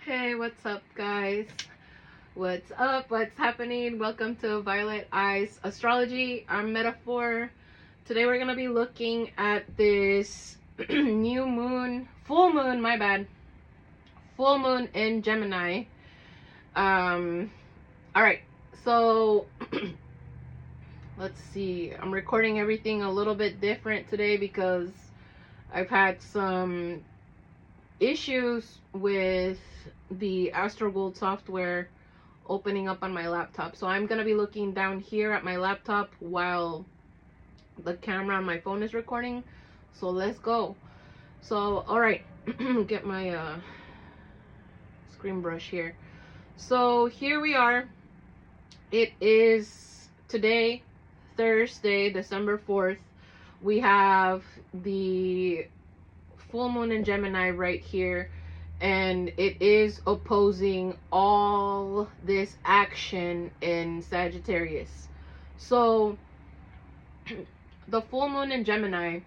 Hey, what's up, guys? What's up? What's happening? Welcome to Violet Eyes Astrology, our metaphor. Today we're gonna be looking at this new moon, full moon, my bad, full moon in Gemini. All right, so let's see. I'm recording everything a little bit different today because I've had some issues with the Astro software opening up on my laptop. So I'm going to be looking down here at my laptop while the camera on my phone is recording. So let's go. So, all right, get my screen brush here. So here we are. It is today, Thursday, December 4th. We have the full moon in Gemini right here, and it is opposing all this action in Sagittarius. So the full moon in Gemini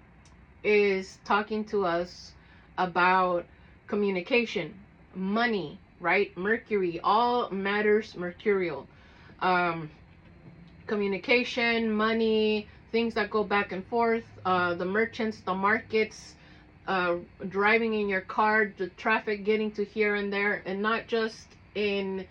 is talking to us about communication, money, right? Mercury, all matters mercurial. Communication, money, things that go back and forth, the merchants, the markets, driving in your car, the traffic getting to here and there, and not just in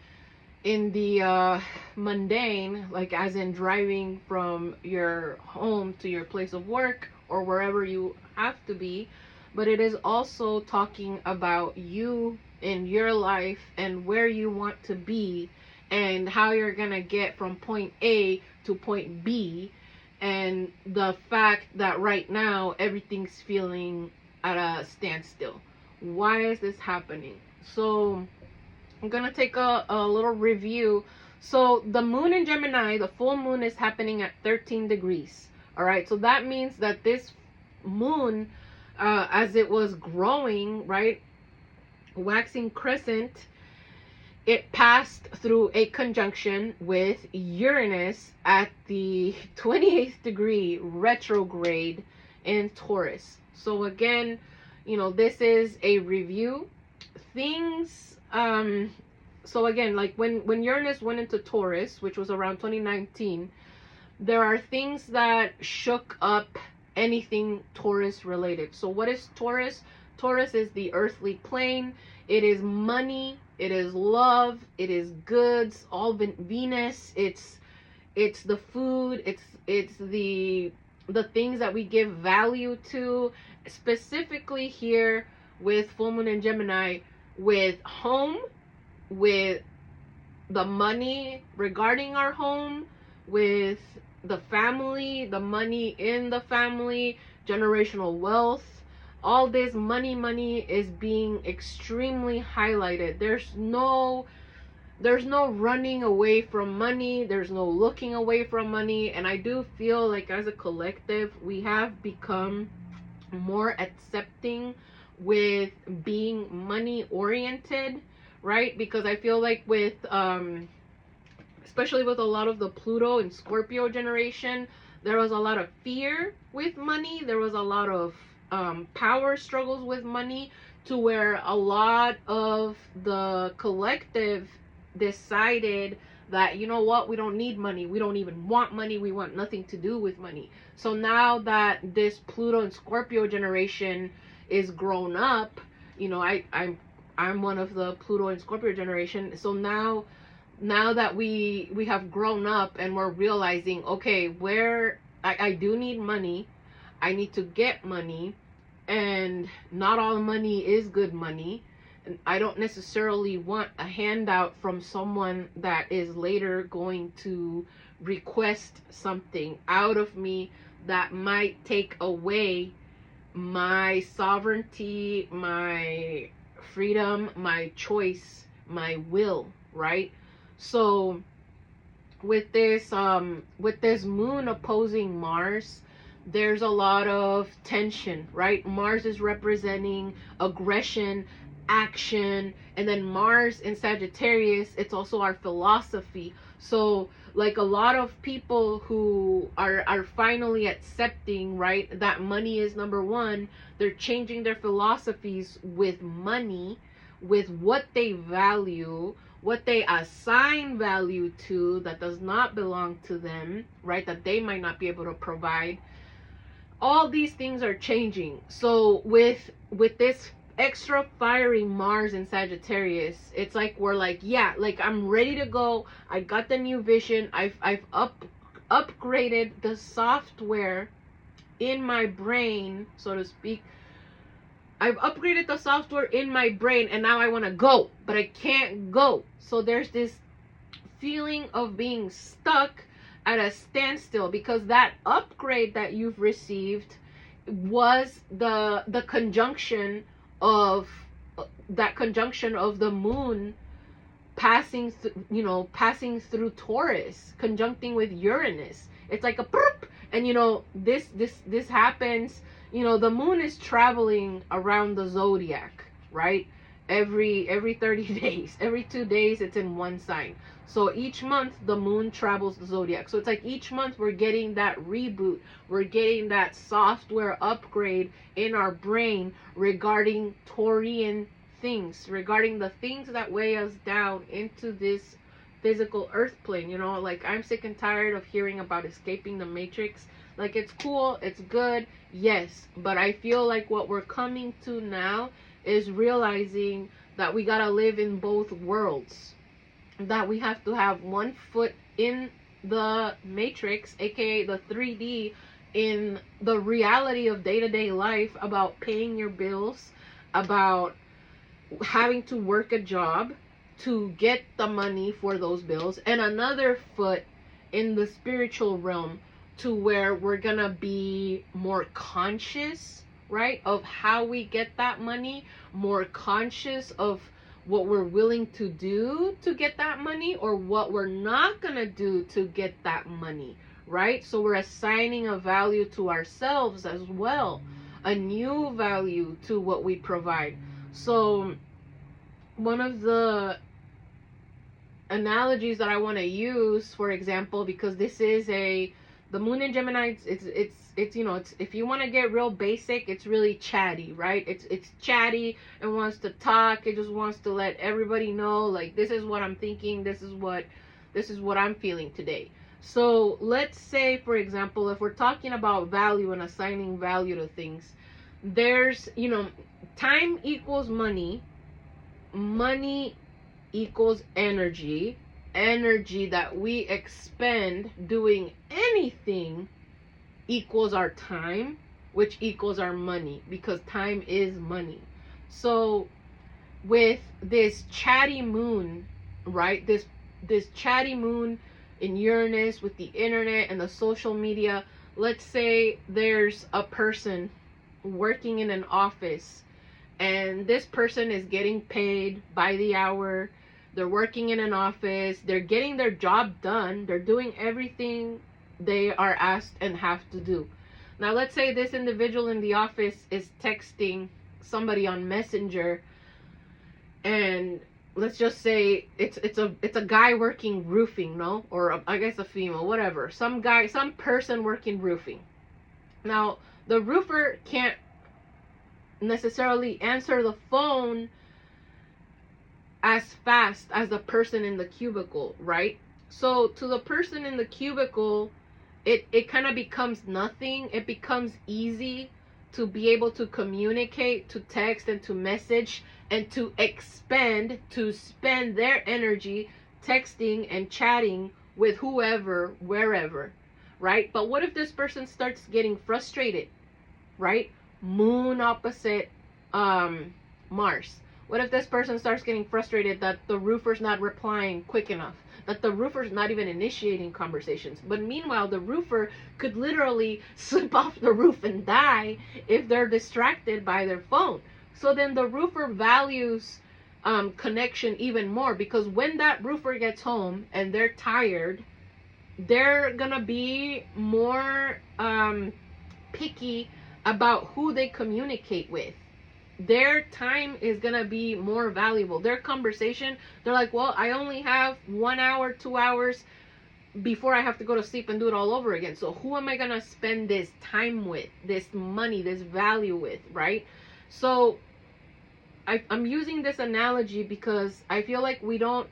the mundane, like as in driving from your home to your place of work or wherever you have to be, but it is also talking about you in your life and where you want to be and how you're gonna get from point A to point B, and the fact that right now everything's feeling at a standstill. Why is this happening? So I'm gonna take a little review. So the moon in Gemini, the full moon, is happening at 13 degrees. All right, so that means that this moon, as it was growing, right, waxing crescent, it passed through a conjunction with Uranus at the 28th degree retrograde in Taurus. So again, this is a review. Things, so again, like when Uranus went into Taurus, which was around 2019, there are things that shook up anything Taurus related. So what is Taurus? Taurus is the earthly plane. It is money. It is love. It is goods. All Venus. It's the food. It's the things that we give value to, specifically here with full moon in Gemini, with home, with the money regarding our home, with the family, the money in the family, generational wealth. All this money is being extremely highlighted. There's no running away from money. There's no looking away from money. And I do feel like as a collective, we have become more accepting with being money oriented, right? Because I feel like with, especially with a lot of the Pluto and Scorpio generation, there was a lot of fear with money. There was a lot of power struggles with money, to where a lot of the collective decided that, you know what, we don't need money, we don't even want money, we want nothing to do with money. So now that this Pluto and Scorpio generation is grown up, I'm one of the Pluto and Scorpio generation. So now that we have grown up and we're realizing, okay, where I do need money, I need to get money, and not all money is good money. And I don't necessarily want a handout from someone that is later going to request something out of me that might take away my sovereignty, my freedom, my choice, my will, right? So with this moon opposing Mars, there's a lot of tension, right? Mars is representing aggression, action, and then Mars in Sagittarius, it's also our philosophy. So like a lot of people who are finally accepting, right, that money is number one, they're changing their philosophies with money, with what they value, what they assign value to that does not belong to them, right? That they might not be able to provide. All these things are changing. So with this extra fiery Mars in Sagittarius, it's like we're like, yeah, like I'm ready to go. I got the new vision. I've upgraded the software in my brain, so to speak. I've upgraded the software in my brain, and now I want to go, but I can't go. So there's this feeling of being stuck at a standstill, because that upgrade that you've received was the conjunction of the moon passing passing through Taurus, conjuncting with Uranus. It's like a burp, and this happens. The moon is traveling around the zodiac, right? Every 30 days, every 2 days, it's in one sign. So each month the moon travels the zodiac. So it's like each month we're getting that reboot, we're getting that software upgrade in our brain regarding Taurian things, regarding the things that weigh us down into this physical earth plane. Like, I'm sick and tired of hearing about escaping the matrix. Like, it's cool, it's good, yes, but I feel like what we're coming to now is realizing that we gotta live in both worlds, that we have to have one foot in the matrix, aka the 3D, in the reality of day-to-day life, about paying your bills, about having to work a job to get the money for those bills, and another foot in the spiritual realm, to where we're gonna be more conscious, right, of how we get that money, more conscious of what we're willing to do to get that money, or what we're not gonna do to get that money, right? So we're assigning a value to ourselves as well, a new value to what we provide. So one of the analogies that I want to use, for example, because this is the moon in Gemini, it's if you want to get real basic, it's really chatty, right? It's chatty and wants to talk. It just wants to let everybody know, like, this is what I'm thinking, this is what I'm feeling today. So let's say, for example, if we're talking about value and assigning value to things, there's time equals money, money equals energy that we expend doing anything equals our time, which equals our money, because time is money. So with this chatty moon, right, this chatty moon in Uranus, with the internet and the social media, let's say there's a person working in an office, and this person is getting paid by the hour. They're working in an office, they're getting their job done, they're doing everything they are asked and have to do. Now let's say this individual in the office is texting somebody on Messenger, and let's just say it's a guy working roofing, no? Or I guess a female, whatever. Some person working roofing. Now, the roofer can't necessarily answer the phone as fast as the person in the cubicle, right? So to the person in the cubicle, it kind of becomes nothing. It becomes easy to be able to communicate, to text, and to message, and to spend their energy texting and chatting with whoever, wherever, right? But what if this person starts getting frustrated, right? Moon opposite Mars. What if this person starts getting frustrated that the roofer's not replying quick enough, that the roofer's not even initiating conversations? But meanwhile, the roofer could literally slip off the roof and die if they're distracted by their phone. So then the roofer values connection even more, because when that roofer gets home and they're tired, they're gonna be more picky about who they communicate with. Their time is gonna be more valuable. Their conversation, they're like, well, I only have 1 hour, 2 hours before I have to go to sleep and do it all over again. So who am I gonna spend this time with, this money, this value with, right? So I'm using this analogy because I feel like we don't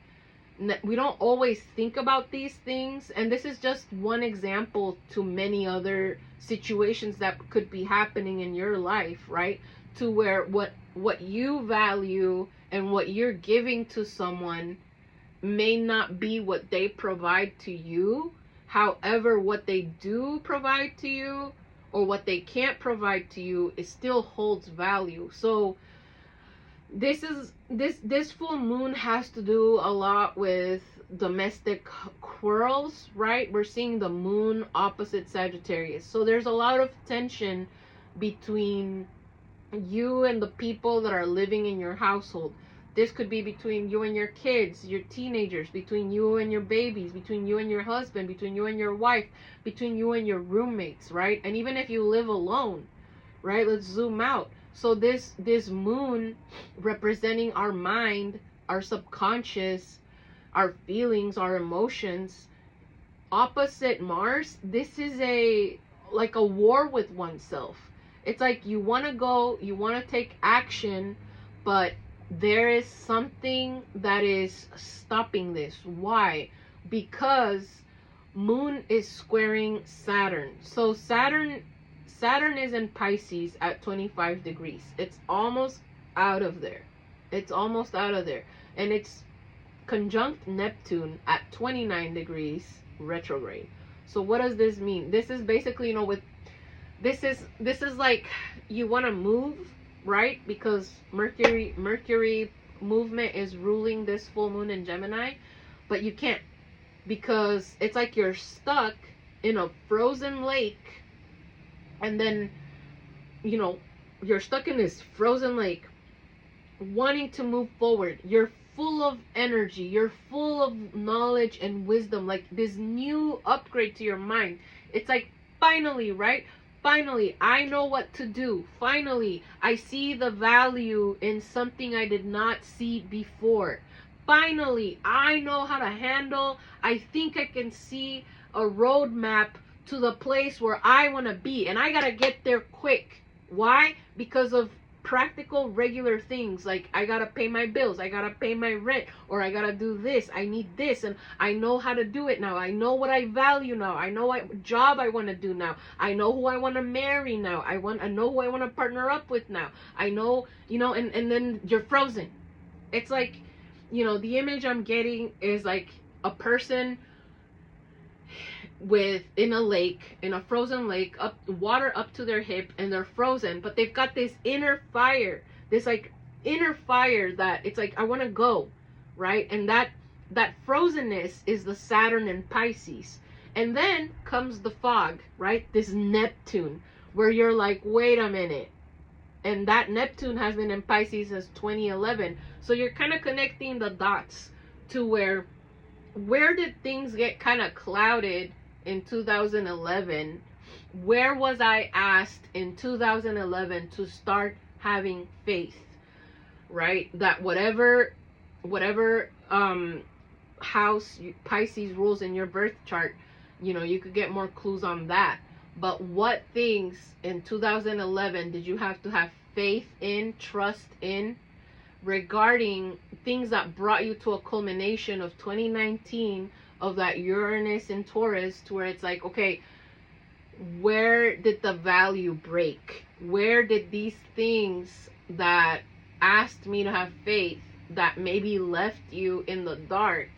always think about these things, and this is just one example to many other situations that could be happening in your life, right? To where what you value and what you're giving to someone may not be what they provide to you. However, what they do provide to you, or what they can't provide to you, it still holds value. So this full moon has to do a lot with domestic quarrels, right? We're seeing the moon opposite Sagittarius, so there's a lot of tension between you and the people that are living in your household. This could be between you and your kids, your teenagers, between you and your babies, between you and your husband, between you and your wife, between you and your roommates, right? And even if you live alone, right? Let's zoom out. So this moon representing our mind, our subconscious, our feelings, our emotions, opposite Mars, this is like a war with oneself. It's like you want to go, you want to take action, but there is something that is stopping this. Why? Because moon is squaring Saturn. So Saturn is in Pisces at 25 degrees. It's almost out of there. It's almost out of there. And it's conjunct Neptune at 29 degrees retrograde. So what does this mean? This is basically, with this is like you want to move, right? Because Mercury movement is ruling this full moon in Gemini, but you can't, because it's like you're stuck in a frozen lake, and then you're stuck in this frozen lake wanting to move forward. You're full of energy, you're full of knowledge and wisdom, like this new upgrade to your mind. It's like, finally, right? Finally, I know what to do. Finally, I see the value in something I did not see before. Finally, I know how to handle. I think I can see a roadmap to the place where I want to be. And I got to get there quick. Why? Because of practical, regular things. Like, I got to pay my bills. I got to pay my rent. Or I got to do this. I need this. And I know how to do it now. I know what I value now. I know what job I want to do now. I know who I want to marry now. I know who I want to partner up with now. I know, and then you're frozen. It's like, the image I'm getting is like a person in a lake, in a frozen lake, water up to their hip, and they're frozen, but they've got this inner fire, this like inner fire that it's like, I want to go, right? And that frozenness is the Saturn in Pisces. And then comes the fog, right? This Neptune, where you're like, wait a minute. And that Neptune has been in Pisces since 2011. So you're kind of connecting the dots to where did things get kind of clouded in 2011? Where was I asked in 2011 to start having faith, right? That whatever house Pisces rules in your birth chart, you could get more clues on that. But what things in 2011 did you have to have faith in, trust in, regarding things that brought you to a culmination of 2019 of that Uranus in Taurus, to where it's like, okay, where did the value break? Where did these things that asked me to have faith, that maybe left you in the dark,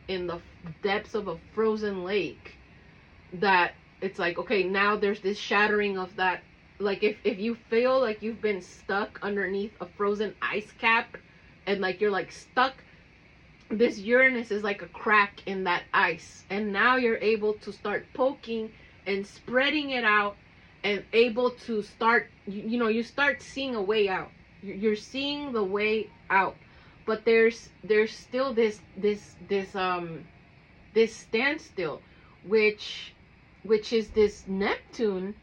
in the depths of a frozen lake, that it's like, okay, now there's this shattering of that. Like, if you feel like you've been stuck underneath a frozen ice cap, and like you're like stuck, this Uranus is like a crack in that ice, and now you're able to start poking and spreading it out, and able to start, you start seeing a way out. You're seeing the way out, but there's still this standstill, which is this Neptune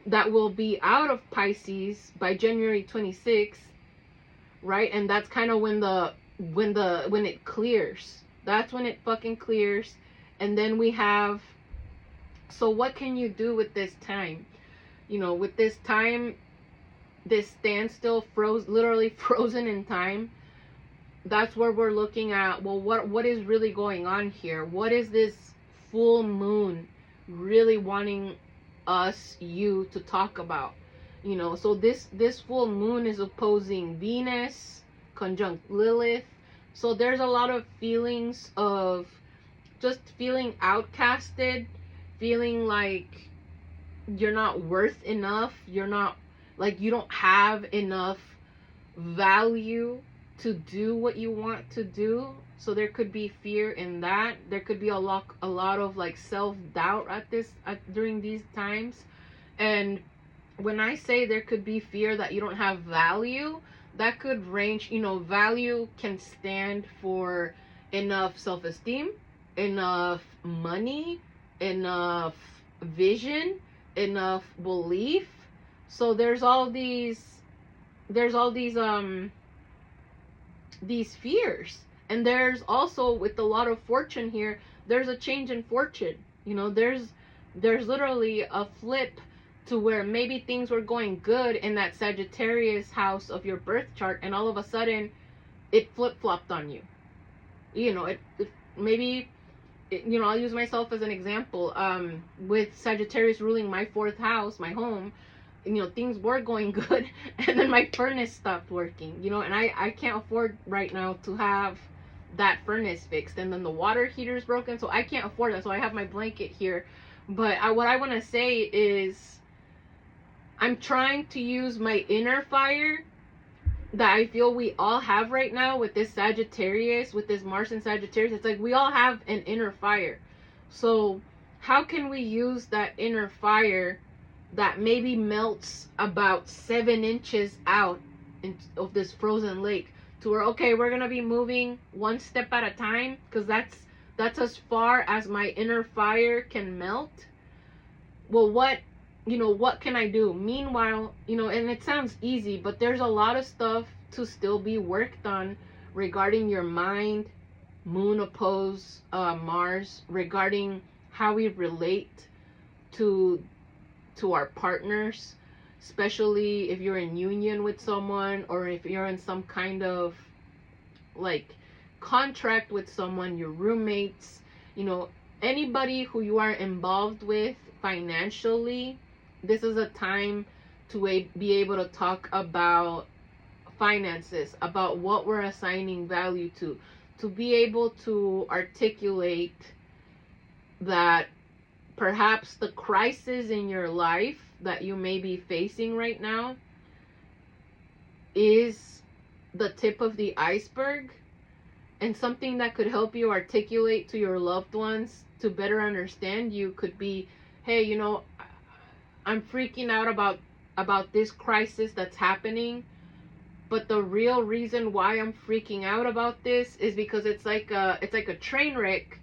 that will be out of Pisces by January 26th, right? And that's kind of when it clears. That's when it fucking clears. And then we have, so what can you do with this time? With this time, this standstill, literally frozen in time. That's where we're looking at, well, what is really going on here? What is this full moon really wanting you to talk about? You know, so this full moon is opposing Venus conjunct Lilith. So there's a lot of feelings of just feeling outcasted, feeling like you're not worth enough, you're not, like, you don't have enough value to do what you want to do. So there could be fear in that. There could be a lot of like self-doubt during these times. And when I say there could be fear that you don't have value, that could range, you know, value can stand for enough self-esteem, enough money, enough vision, enough belief. So there's all these fears. And there's also, with a lot of fortune here, there's a change in fortune. You know, there's literally a flip to where maybe things were going good in that Sagittarius house of your birth chart, and all of a sudden it flip-flopped on you. You know, you know, I'll use myself as an example. With Sagittarius ruling my 4th house, my home, you know, things were going good, and then my furnace stopped working, you know, and I can't afford right now to have that furnace fixed, and then the water heater is broken, so I can't afford that. So I have my blanket here. But what I want to say is, I'm trying to use my inner fire that I feel we all have right now with this Sagittarius, with this Mars and Sagittarius. It's like we all have an inner fire. So how can we use that inner fire that maybe melts about 7 inches out of this frozen lake, to where, okay, we're gonna be moving one step at a time, because that's as far as my inner fire can melt. Well, what can I do? Meanwhile, you know, and it sounds easy, but there's a lot of stuff to still be worked on regarding your mind, moon opposed Mars, regarding how we relate to our partners, especially if you're in union with someone, or if you're in some kind of like contract with someone, your roommates, you know, anybody who you are involved with financially. This is a time to be able to talk about finances, about what we're assigning value to be able to articulate that perhaps the crisis in your life that you may be facing right now is the tip of the iceberg, and something that could help you articulate to your loved ones to better understand you could be, hey, you know, I'm freaking out about this crisis that's happening, but the real reason why I'm freaking out about this is because it's like a train wreck,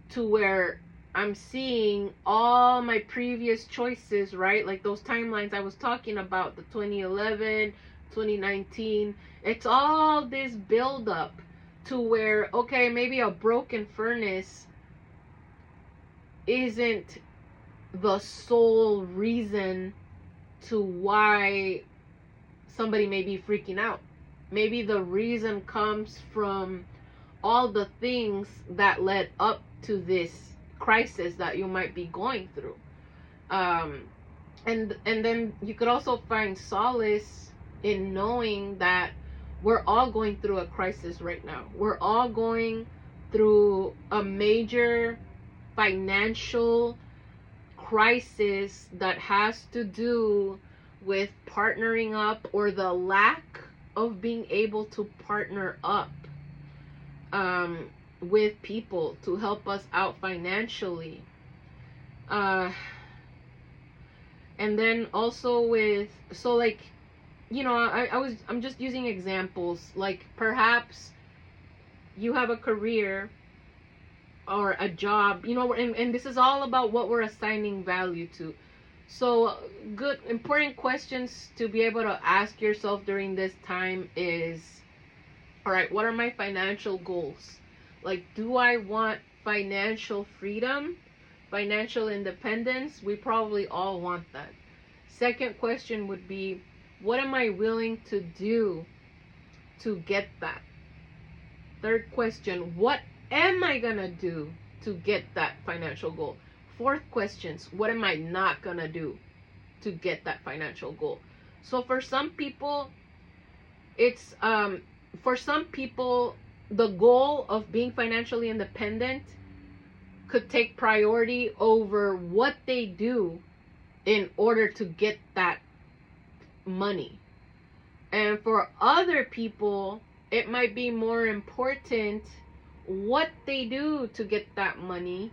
to where I'm seeing all my previous choices, right? Like those timelines I was talking about, the 2011, 2019. It's all this buildup to where, okay, maybe a broken furnace isn't the sole reason to why somebody may be freaking out. Maybe the reason comes from all the things that led up to this crisis that you might be going through. And then you could also find solace in knowing that we're all going through a crisis right now. We're all going through a major financial crisis that has to do with partnering up, or the lack of being able to partner up with people to help us out financially. And then also with, so like, you know, I'm just using examples, like perhaps you have a career or a job, you know, and this is all about what we're assigning value to. So good, important questions to be able to ask yourself during this time is, all right, what are my financial goals? Like, do I want financial freedom, financial independence? We probably all want that. Second question would be, What am I willing to do to get that? Third question, what am I gonna do to get that financial goal? Fourth questions, what am I not gonna do to get that financial goal? So for some people, it's the goal of being financially independent could take priority over what they do in order to get that money. And for other people, it might be more important what they do to get that money,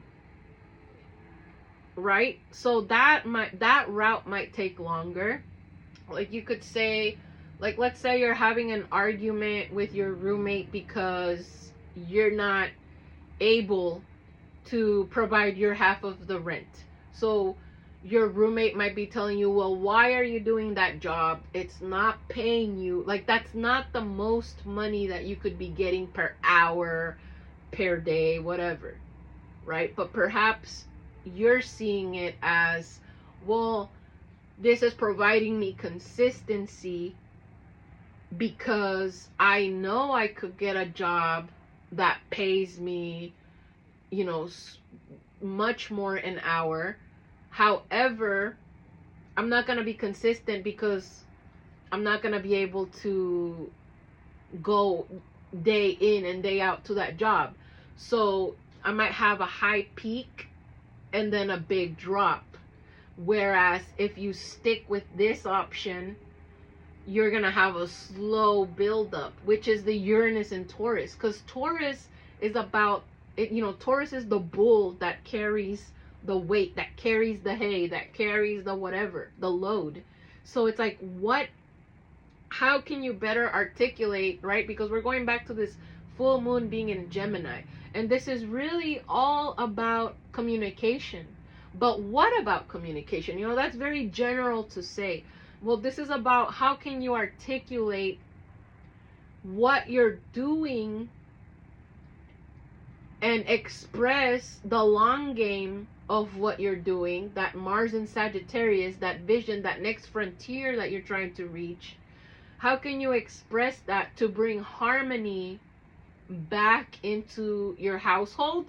right? So that route might take longer. Like you could say, like let's say you're having an argument with your roommate because you're not able to provide your half of the rent. So your roommate might be telling you, well, why are you doing that job? It's not paying you. Like, that's not the most money that you could be getting per hour, per day, whatever, right? But perhaps you're seeing it as, well, this is providing me consistency because I know I could get a job that pays me, you know, much more an hour. However, I'm not going to be consistent because I'm not going to be able to go day in and day out to that job. So I might have a high peak and then a big drop. Whereas if you stick with this option, you're going to have a slow buildup, which is the Uranus in Taurus. Because Taurus is about, Taurus is the bull that carries the weight, that carries the hay, that carries the whatever, the load. So it's like, how can you better articulate, right? Because we're going back to this full moon being in Gemini. And this is really all about communication. But what about communication? That's very general to say. Well, this is about how can you articulate what you're doing and express the long game of what you're doing, that Mars in Sagittarius, that vision, that next frontier that you're trying to reach. How can you express that to bring harmony back into your household,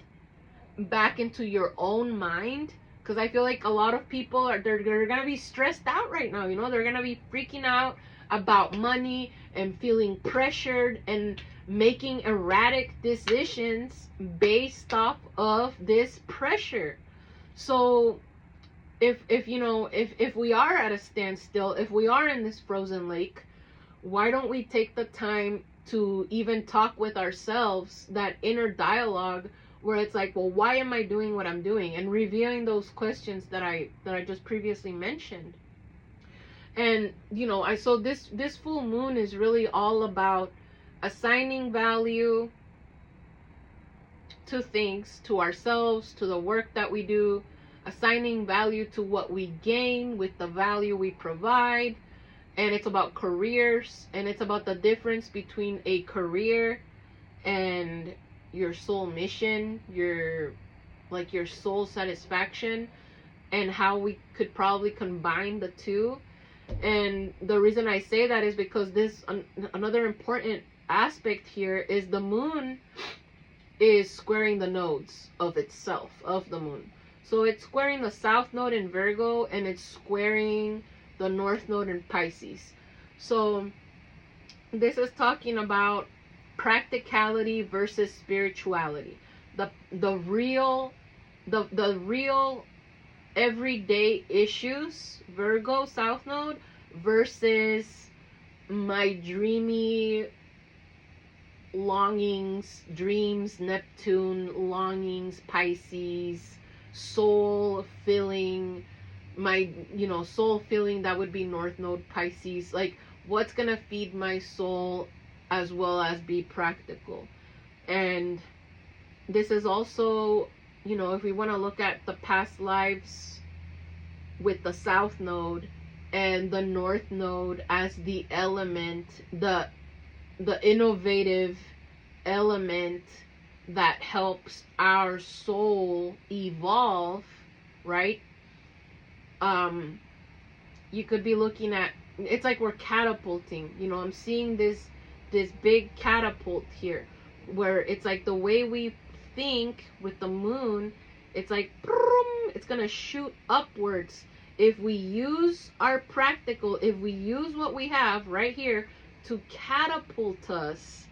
back into your own mind? Because I feel like a lot of people they're gonna be stressed out right now. They're gonna be freaking out about money and feeling pressured and making erratic decisions based off of this pressure. So if we are at a standstill, if we are in this frozen lake, why don't we take the time to even talk with ourselves, that inner dialogue where it's like, well, why am I doing what I'm doing? And reviewing those questions that I just previously mentioned. And so this full moon is really all about assigning value to things, to ourselves, to the work that we do, assigning value to what we gain with the value we provide. And it's about careers, and it's about the difference between a career and your soul mission, your soul satisfaction, and how we could probably combine the two. And the reason I say that is because another important aspect here is the moon is squaring the nodes of itself, of the moon. So it's squaring the south node in Virgo, and it's squaring the north node in Pisces. So this is talking about practicality versus spirituality. The real everyday issues, Virgo south node, versus my dreamy longings, dreams, Neptune longings, Pisces, soul filling, soul filling, that would be north node Pisces. Like, what's gonna feed my soul as well as be practical. And this is also, if we want to look at the past lives with the south node and the north node as the element, the innovative element that helps our soul evolve, right? You could be looking at it's like we're catapulting. You know, I'm seeing this big catapult here, where it's like the way we think with the moon, it's like it's gonna shoot upwards if we use our practical, if we use what we have right here to catapult us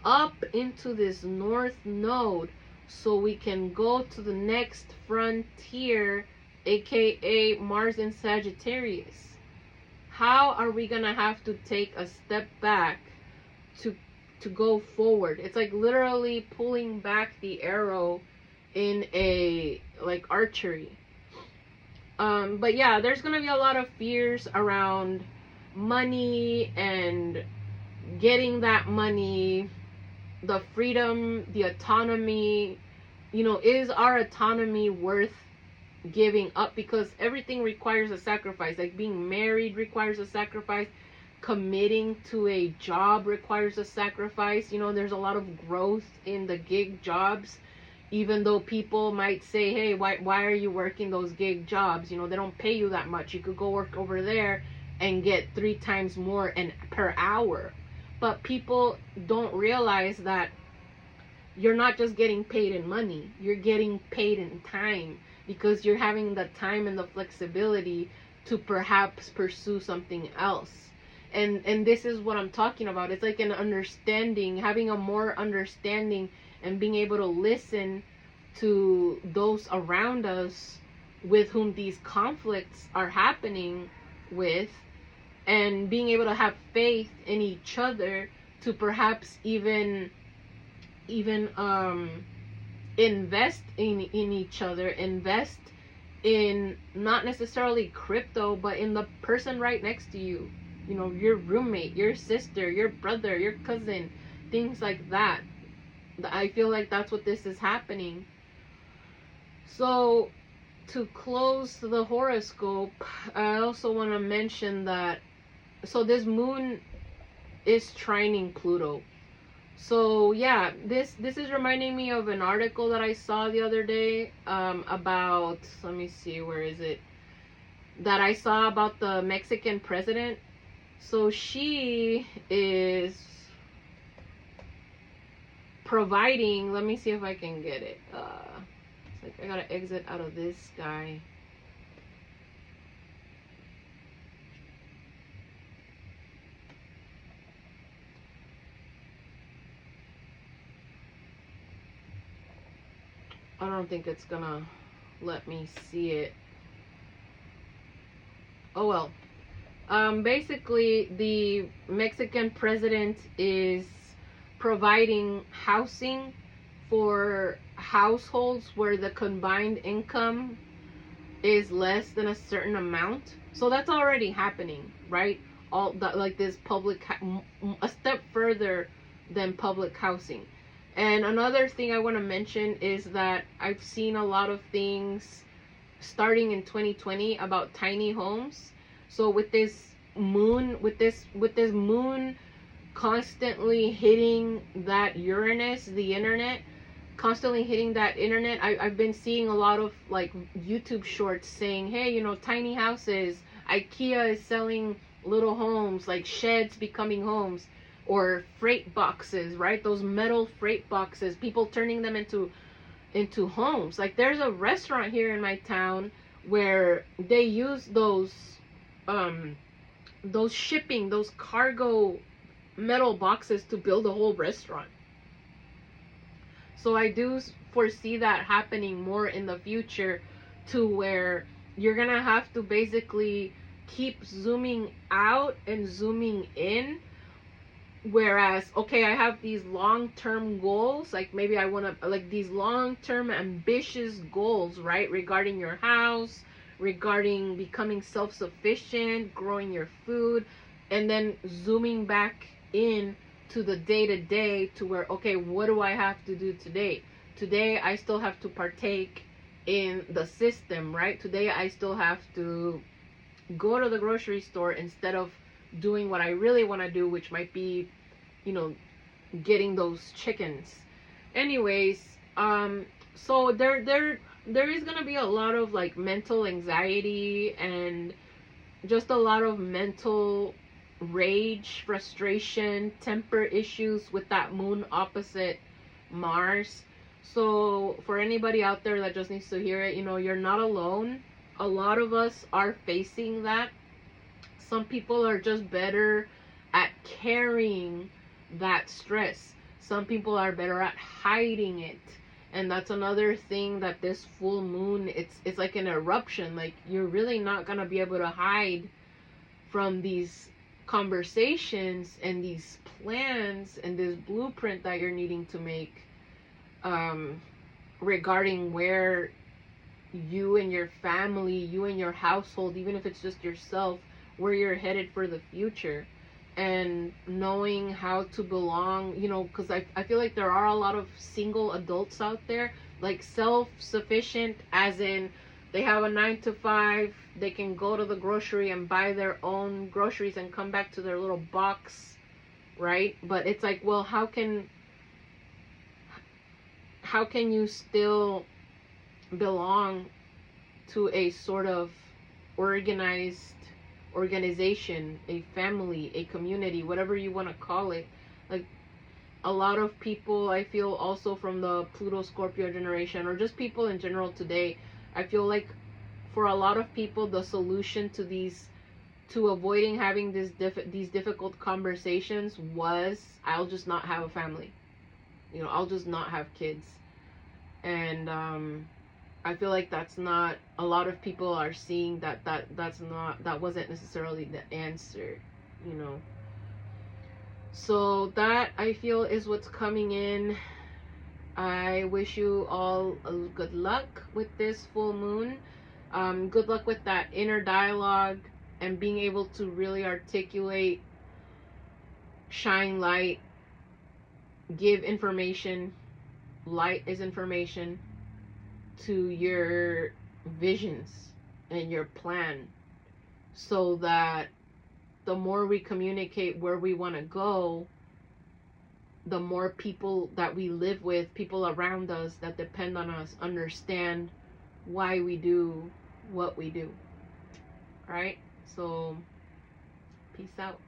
up into this north node, so we can go to the next frontier, aka Mars in Sagittarius. How are we gonna have to take a step back to go forward? It's like literally pulling back the arrow in a like archery. But yeah, there's gonna be a lot of fears around money and getting that money, the freedom, the autonomy. You know, is our autonomy worth giving up? Because everything requires a sacrifice. Like being married requires a sacrifice, committing to a job requires a sacrifice. You know, there's a lot of growth in the gig jobs, even though people might say, hey, why are you working those gig jobs? You know, they don't pay you that much. You could go work over there and get 3 times more per hour. But people don't realize that you're not just getting paid in money, you're getting paid in time, because you're having the time and the flexibility to perhaps pursue something else. And this is what I'm talking about. It's like an understanding, having a more understanding, and being able to listen to those around us with whom these conflicts are happening with, and being able to have faith in each other to perhaps even invest in each other, invest in not necessarily crypto, but in the person right next to you. You know, your roommate, your sister, your brother, your cousin, things like that. I feel like that's what this is happening. So to close the horoscope, I also want to mention that, so this moon is trining Pluto. So yeah, this is reminding me of an article that I saw the other day, about, let me see, where is it, that I saw about the Mexican president. So she is providing, let me see if I can get it, it's like I gotta exit out of this guy. I don't think it's gonna let me see it. Oh well. Basically, the Mexican president is providing housing for households where the combined income is less than a certain amount. So that's already happening, right? All that, like this public, a step further than public housing. And another thing I want to mention is that I've seen a lot of things starting in 2020 about tiny homes. So with this moon, with this moon constantly hitting that Uranus, the internet, constantly hitting that internet, I've been seeing a lot of like YouTube shorts saying, hey, you know, tiny houses, IKEA is selling little homes, like sheds becoming homes, or freight boxes, right? Those metal freight boxes, people turning them into homes. Like there's a restaurant here in my town where they use those shipping, those cargo metal boxes to build a whole restaurant. So I do foresee that happening more in the future, to where you're gonna have to basically keep zooming out and zooming in. Whereas, okay, I have these long-term goals, like maybe I want to, like these long-term ambitious goals, right? Regarding your house, regarding becoming self-sufficient, growing your food, and then zooming back in to the day-to-day, to where, okay, what do I have to do today? Today, I still have to partake in the system, right? Today, I still have to go to the grocery store instead of doing what I really want to do, which might be, you know, getting those chickens. Anyways, so there is gonna be a lot of like mental anxiety and just a lot of mental rage, frustration, temper issues with that moon opposite Mars. So for anybody out there that just needs to hear it, you know, you're not alone. A lot of us are facing that. Some people are just better at carrying that stress. Some people are better at hiding it. And that's another thing that this full moon, it's like an eruption. Like, you're really not going to be able to hide from these conversations and these plans and this blueprint that you're needing to make, regarding where you and your family, you and your household, even if it's just yourself, where you're headed for the future. And knowing how to belong, you know, because I feel like there are a lot of single adults out there, like self-sufficient, as in they have a 9 to 5, they can go to the grocery and buy their own groceries and come back to their little box, right? But it's like, well, how can you still belong to a sort of organization, a family, a community, whatever you want to call it? Like, a lot of people, I feel, also from the Pluto Scorpio generation, or just people in general today, I feel like for a lot of people, the solution to avoiding having these difficult conversations was, I'll just not have a family. You know, I'll just not have kids. And I feel like that's not, a lot of people are seeing that wasn't necessarily the answer, you know. So that, I feel, is what's coming in. I wish you all good luck with this full moon. Good luck with that inner dialogue and being able to really articulate, shine light, give information. Light is information to your visions and your plan, so that the more we communicate where we want to go, the more people that we live with, people around us that depend on us, understand why we do what we do. All right? So, peace out.